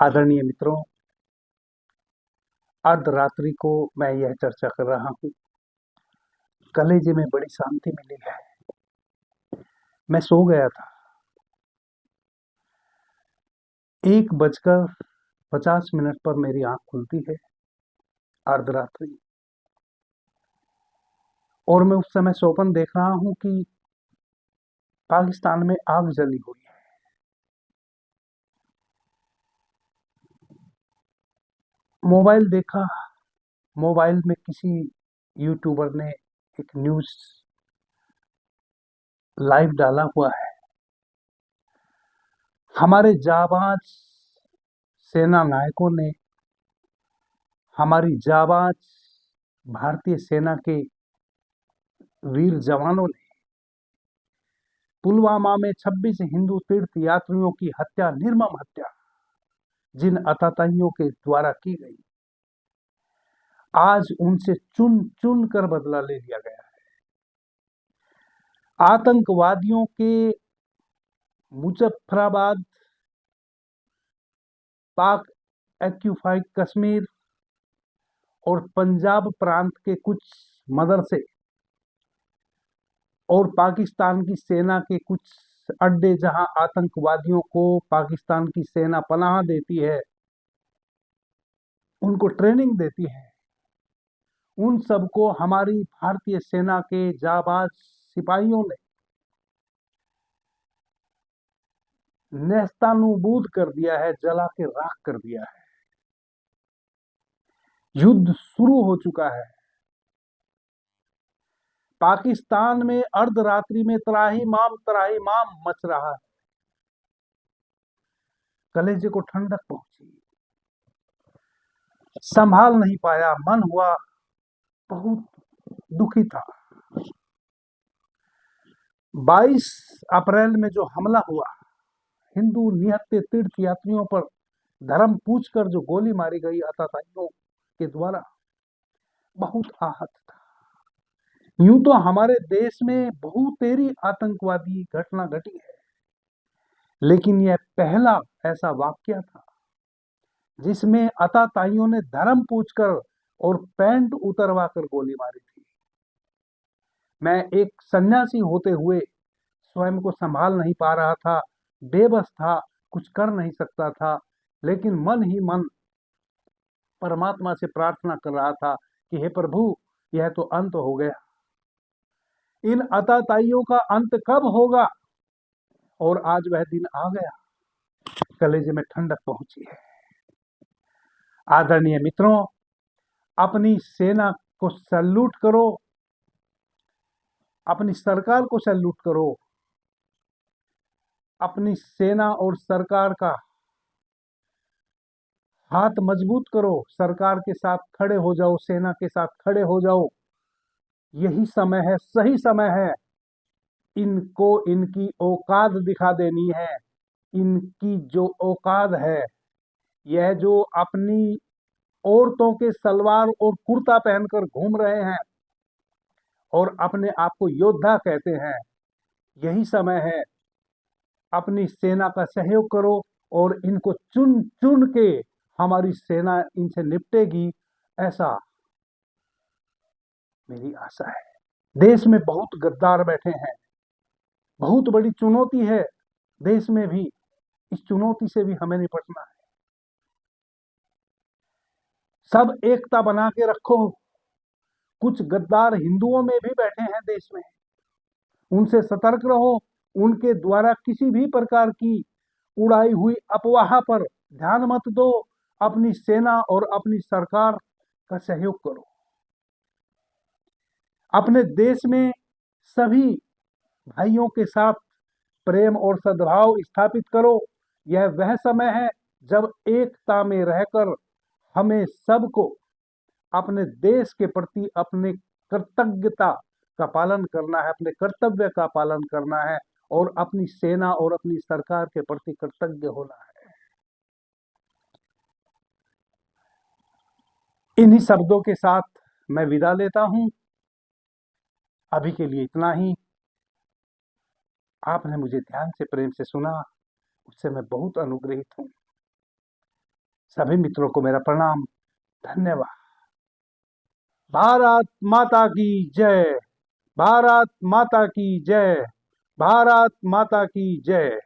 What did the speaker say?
आदरणीय मित्रों, अर्धरात्रि को मैं यह चर्चा कर रहा हूँ। कलेजे में बड़ी शांति मिली है। मैं सो गया था। 1:50 पर मेरी आंख खुलती है, अर्धरात्रि। और मैं उस समय स्वप्न देख रहा हूँ कि पाकिस्तान में आग जली हुई है। मोबाइल देखा। मोबाइल में किसी यूट्यूबर ने एक न्यूज लाइव डाला हुआ है। हमारे जाबाज सेना नायकों ने, हमारी जाबाज भारतीय सेना के वीर जवानों ने पुलवामा में 26 हिंदू तीर्थ यात्रियों की हत्या, निर्मम हत्या, जिन आतताइयों के द्वारा की गई, आज उनसे चुन चुन कर बदला ले लिया गया है। आतंकवादियों के मुजफ्फराबाद, पाक ऑक्यूपाइड कश्मीर और पंजाब प्रांत के कुछ मदरसे और पाकिस्तान की सेना के कुछ अड्डे, जहां आतंकवादियों को पाकिस्तान की सेना पनाह देती है, उनको ट्रेनिंग देती है, उन सबको हमारी भारतीय सेना के जाबाज सिपाहियों ने नेस्तानुबूद कर दिया है, जला के राख कर दिया है। युद्ध शुरू हो चुका है। पाकिस्तान में अर्धरात्रि में त्राही माम मच रहा है। कलेजे को ठंडक पहुंची, संभाल नहीं पाया, मन हुआ, बहुत दुखी था। 22 अप्रैल में जो हमला हुआ, हिंदू निहत्थे तीर्थ यात्रियों पर धर्म पूछकर जो गोली मारी गई आतताइयों के द्वारा, बहुत आहत था। यूं तो हमारे देश में बहुतेरी आतंकवादी घटना घटी है, लेकिन यह पहला ऐसा वाकया था जिसमें आतताइयों ने धर्म पूछकर और पैंट उतरवा कर गोली मारी थी। मैं एक सन्यासी होते हुए स्वयं को संभाल नहीं पा रहा था, बेबस था, कुछ कर नहीं सकता था, लेकिन मन ही मन परमात्मा से प्रार्थना कर रहा था कि हे प्रभु, यह तो अंत हो गया। इन आतताइयों का अंत कब होगा? और आज वह दिन आ गया। कलेजे में ठंडक पहुंची है। आदरणीय मित्रों, अपनी सेना को सैल्यूट करो, अपनी सरकार को सैल्यूट करो, अपनी सेना और सरकार का हाथ मजबूत करो, सरकार के साथ खड़े हो जाओ, सेना के साथ खड़े हो जाओ। यही समय है, सही समय है। इनको इनकी औकात दिखा देनी है। इनकी जो औकात है, यह जो अपनी औरतों के सलवार और कुर्ता पहनकर घूम रहे हैं और अपने आप को योद्धा कहते हैं, यही समय है। अपनी सेना का सहयोग करो और इनको चुन चुन के हमारी सेना इनसे निपटेगी, ऐसा मेरी आशा है। देश में बहुत गद्दार बैठे हैं, बहुत बड़ी चुनौती है देश में भी। इस चुनौती से भी हमें निपटना है। सब एकता बना के रखो। कुछ गद्दार हिंदुओं में भी बैठे हैं देश में, उनसे सतर्क रहो। उनके द्वारा किसी भी प्रकार की उड़ाई हुई अफवाह पर ध्यान मत दो। अपनी सेना और अपनी सरकार का सहयोग करो। अपने देश में सभी भाइयों के साथ प्रेम और सद्भाव स्थापित करो। यह वह समय है जब एकता में रहकर हमें सबको अपने देश के प्रति अपने कृतज्ञता का पालन करना है, अपने कर्तव्य का पालन करना है और अपनी सेना और अपनी सरकार के प्रति कृतज्ञ होना है। इन्हीं शब्दों के साथ मैं विदा लेता हूं। अभी के लिए इतना ही। आपने मुझे ध्यान से, प्रेम से सुना, उससे मैं बहुत अनुग्रहित हूं। सभी मित्रों को मेरा प्रणाम। धन्यवाद। भारत माता की जय। भारत माता की जय। भारत माता की जय।